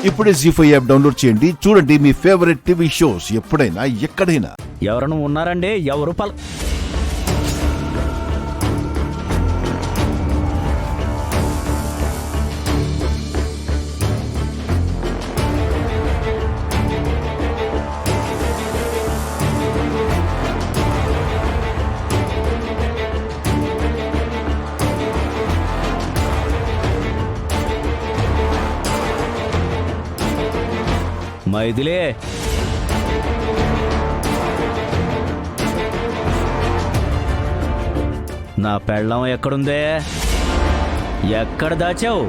ఇప్పుడే జీ5 app download చేయండి. చూడండి మీ ఫేవరెట్ టీవీ షోస్ ఎప్పుడైనా ఎక్కడైనా. ఎవరైనా ఉన్నారండి? ఎవరు మైథిలే, నా పెళ్ళం ఎక్కడుందే? ఎక్కడ దాచావు?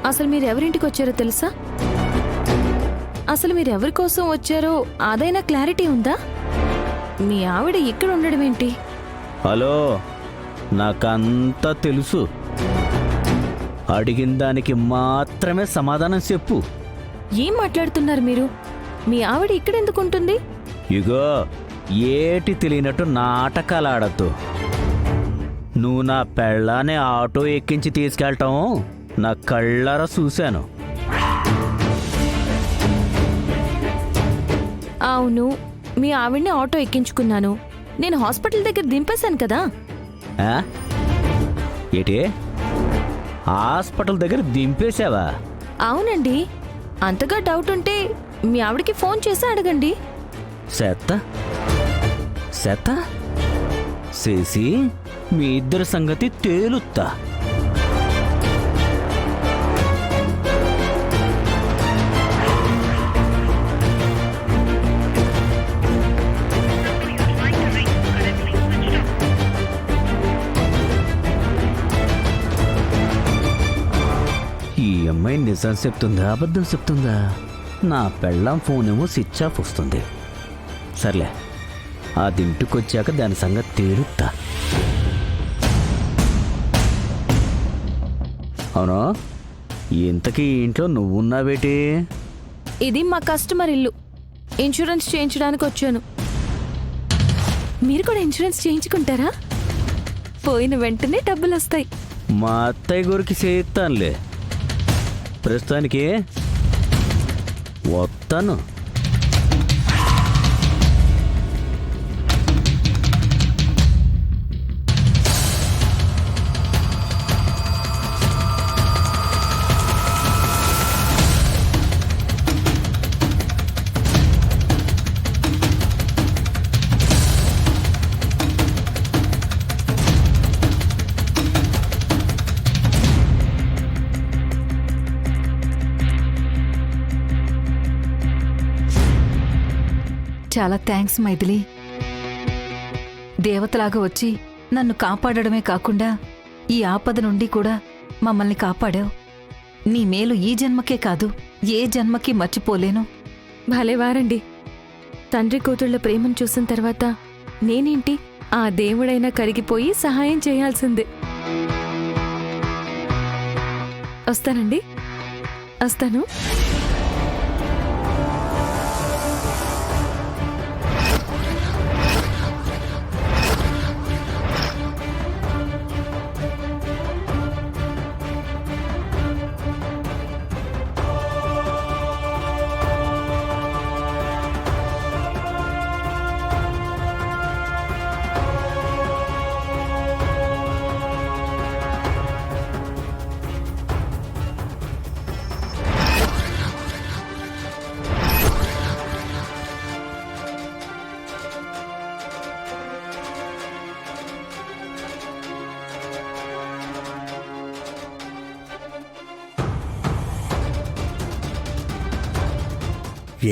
అసలు మీరు ఎవరింటికి వచ్చారో తెలుసా? అసలు మీరు ఎవరి కోసం వచ్చారో అదైనా క్లారిటీ ఉందా? మీ ఆవిడ ఇక్కడ ఉండడం ఏంటి? హలో, నాకంతా తెలుసు. అడిగిన దానికి మాత్రమే సమాధానం చెప్పు. ఏం మాట్లాడుతున్నారు మీరు? మీ ఆవిడ ఇక్కడ ఎందుకు ఉంటుంది? ఇగో, ఏటి తెలియనట్టు నాటకాలు ఆడద్దు. నువ్వు నా పెళ్ళాన్ని ఆటో ఎక్కించి తీసుకెళ్ళటం నా కళ్ళారా చూశాను. అవును, మీ ఆవిడ్ని ఆటో ఎక్కించుకున్నాను. నేను హాస్పిటల్ దగ్గర దింపేశాను కదా. ఆ? ఏటి, హాస్పిటల్ దగ్గర దింపేశావా? అవునండి. అంతగా డౌట్ ఉంటే మీ ఆవిడకి ఫోన్ చేసి అడగండి. సెత్త చేసి మీ ఇద్దరి సంగతి తేలుత్తా. ఈ అమ్మాయి నిజం చెప్తుందా అబద్ధం చెప్తుందా? నా పెళ్ళాం ఫోన్ ఏమో స్విచ్ ఆఫ్ వస్తుంది. సర్లే, అది ఇంటికొచ్చాక దాని సంగతి తేలుత్తా. అవును, ఇంతకీ ఇంట్లో నువ్వున్నావేటి? ఇది మా కస్టమర్ ఇల్లు. ఇన్సూరెన్స్ చేయించడానికి వచ్చాను. మీరు కూడా ఇన్సూరెన్స్ చేయించుకుంటారా? పోయిన వెంటనే డబ్బులు వస్తాయి. మా అత్తయ్య గురికి చేయిస్తానులే. ప్రస్తుతానికి వస్తాను. చాలా థ్యాంక్స్ మైథిలి. దేవతలాగా వచ్చి నన్ను కాపాడడమే కాకుండా ఈ ఆపద నుండి కూడా మమ్మల్ని కాపాడావు. నీ మేలు ఈ జన్మకే కాదు, ఏ జన్మకి మర్చిపోలేను. భలేవారండి. తండ్రి కూతుళ్ల ప్రేమను చూసిన తర్వాత నేనేంటి, ఆ దేవుడైనా కరిగిపోయి సహాయం చేయాల్సిందే. వస్తానండి, వస్తాను.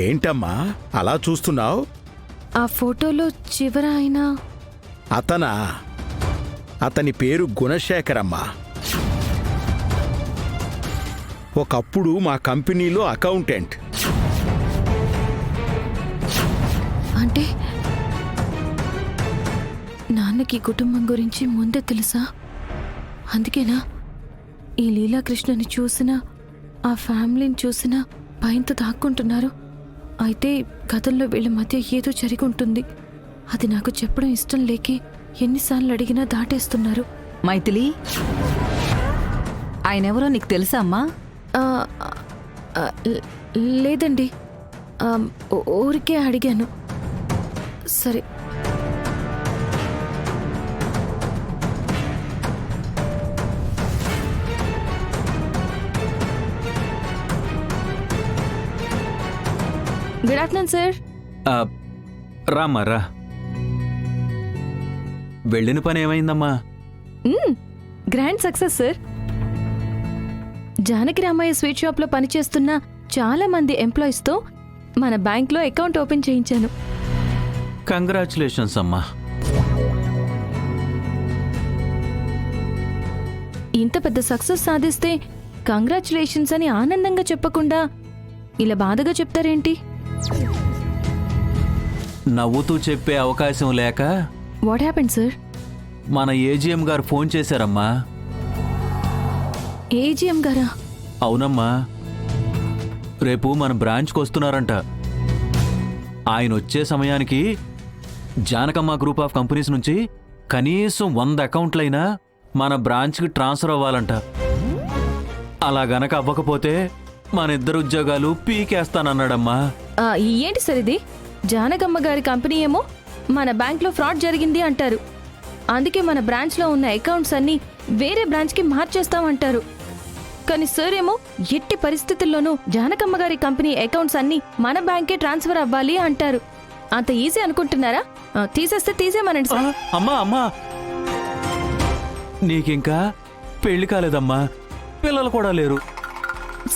ఏంటమ్మా అలా చూస్తున్నావు? ఆ ఫోటోలో చివర ఆయన అతని పేరు గుణశేఖరమ్మా. ఒకప్పుడు మా కంపెనీలో అకౌంటెంట్. అంటే నాన్నకి కుటుంబం గురించి ముందే తెలుసా? అందుకేనా ఈ లీలాకృష్ణని చూసినా, ఆ ఫ్యామిలీని చూసినా భయంతో దాక్కుంటున్నారు? అయితే కథల్లో వీళ్ళ మధ్య ఏదో జరిగి ఉంటుంది. అది నాకు చెప్పడం ఇష్టం లేకే ఎన్నిసార్లు అడిగినా దాటేస్తున్నారు. మైథిలి, ఆయనెవరో నీకు తెలుసా అమ్మా? ఆ, ఆ, లేదండి, ఊరికే అడిగాను. సరే. Good afternoon sir. రామ్మా రా. వెళ్ళిన పని ఏమైందమ్మా? Grand success sir. Janaki Ramayya sweet షాప్లో పనిచేస్తున్న చాలా మంది ఎంప్లాయీస్తో మన బ్యాంక్లో అకౌంట్ ఓపెన్ చేయించాను. కంగ్రాచులేషన్స్ అమ్మా. ఇంత పెద్ద సక్సెస్ సాధిస్తే కంగ్రాచులేషన్స్ అని ఆనందంగా చెప్పకుండా ఇలా బాధగా చెప్తారేంటి? నవ్వుతూ చెప్పే అవకాశం లేక వాట్ హ్యాపెండ్ సార్? మన ఏజీఎం గారు ఫోన్ చేశారమ్మా. ఏజీఎం గారా? అవునమ్మా, రేపు మన బ్రాంచ్కి వస్తున్నారంట. ఆయన వచ్చే సమయానికి జానకమ్మ గ్రూప్ ఆఫ్ కంపెనీస్ నుంచి కనీసం 100 అకౌంట్లైనా మన బ్రాంచ్కి ట్రాన్స్ఫర్ అవ్వాలంట. అలా గనక అవ్వకపోతే మన ఇద్దరు ఉద్యోగాలు పీకేస్తానన్నాడమ్మా. ఏంటి సార్ ఇది? జానకమ్మ గారి కంపెనీ ఏమో మన బ్యాంక్లో ఫ్రాడ్ జరిగింది అంటారు, అందుకే మన బ్రాంచ్లో ఉన్న అకౌంట్స్ అన్నీ వేరే బ్రాంచ్కి మార్చేస్తామంటారు. కానీ సార్ ఏమో ఎట్టి పరిస్థితుల్లోనూ జానకమ్మ గారి కంపెనీ అకౌంట్స్ అన్నీ మన బ్యాంకే ట్రాన్స్ఫర్ అవ్వాలి అంటారు. అంత ఈజీ అనుకుంటున్నారా? తీసేస్తే తీసేమనండి సార్. అమ్మా అమ్మా, నీకింకా పెళ్లి కాలేదమ్మా, పిల్లలు కూడా లేరు.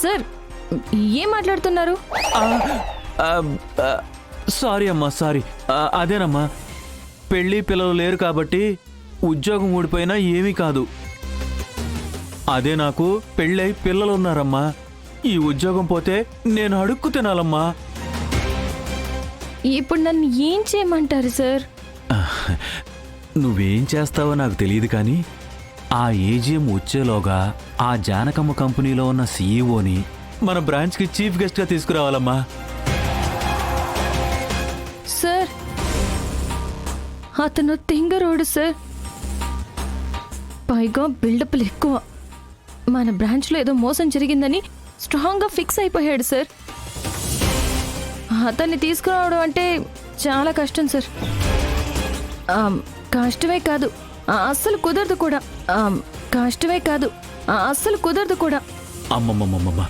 సార్ ఏం మాట్లాడుతున్నారు? సారీ అమ్మా, సారీ. అదేనమ్మా, పెళ్ళి పిల్లలు లేరు కాబట్టి ఉద్యోగం ఊడిపోయినా ఏమీ కాదు. అదే నాకు పెళ్ళై పిల్లలు ఉన్నారమ్మా. ఈ ఉద్యోగం పోతే నేను అడుక్కు తినాలమ్మా. ఇప్పుడు నన్ను ఏం చేయమంటారు సార్? నువ్వేం చేస్తావో నాకు తెలియదు కానీ ఆ ఏజీఎం వచ్చేలోగా ఆ జానకమ్మ కంపెనీలో ఉన్న సీఈఓని మన బ్రాంచ్కి చీఫ్ గెస్ట్గా తీసుకురావాలమ్మా. సార్ అతను తింగరోడు సార్, పైగా బిల్డప్లు ఎక్కువ. మన బ్రాంచ్లో ఏదో మోసం జరిగిందని స్ట్రాంగ్గా ఫిక్స్ అయిపోయాడు సార్. అతన్ని తీసుకురావడం అంటే చాలా కష్టం సార్. కష్టమే కాదు, అస్సలు కుదరదు కూడా. కష్టమే కాదు, అస్సలు కుదరదు కూడా. అమ్మమ్మమ్మమ్మ,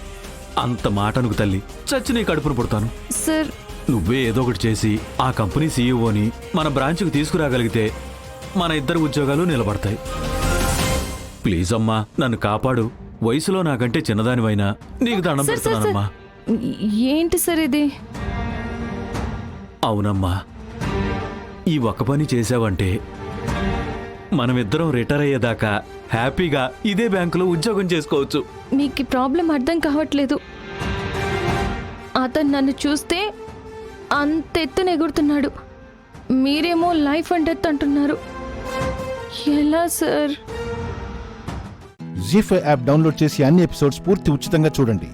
అంత మాట అనుకు తల్లి, చచ్చి నీ కడుపును పుడతాను. సార్ నువ్వే ఏదో ఒకటి చేసి ఆ కంపెనీ సీఈఓని మన బ్రాంచ్కి తీసుకురాగలిగితే మన ఇద్దరు ఉద్యోగాలు నిలబడతాయి. ప్లీజ్ అమ్మా, నన్ను కాపాడు. వయసులో నాకంటే చిన్నదానివైనా నీకు దండం సార్, సార్, పెడుతున్నానమ్మా. ఏంటి సార్ ఇది? అవునమ్మా, ఈ ఒక్క పని చేసావంటే మనమిద్దరం రిటైర్ అయ్యేదాకా హ్యాపీగా ఇదే బ్యాంకులో ఉద్యోగం చేసుకోవచ్చు. మీకు ప్రాబ్లం అర్థం కావట్లేదు. అతను నన్ను చూస్తే అంత ఎత్తున ఎగురుతున్నాడు, మీరేమో లైఫ్ అండ్ డెత్ అంటున్నారు. ఎలా సార్? జీ5 యాప్ డౌన్లోడ్ చేసి అన్ని ఎపిసోడ్స్ పూర్తి ఉచితంగా చూడండి.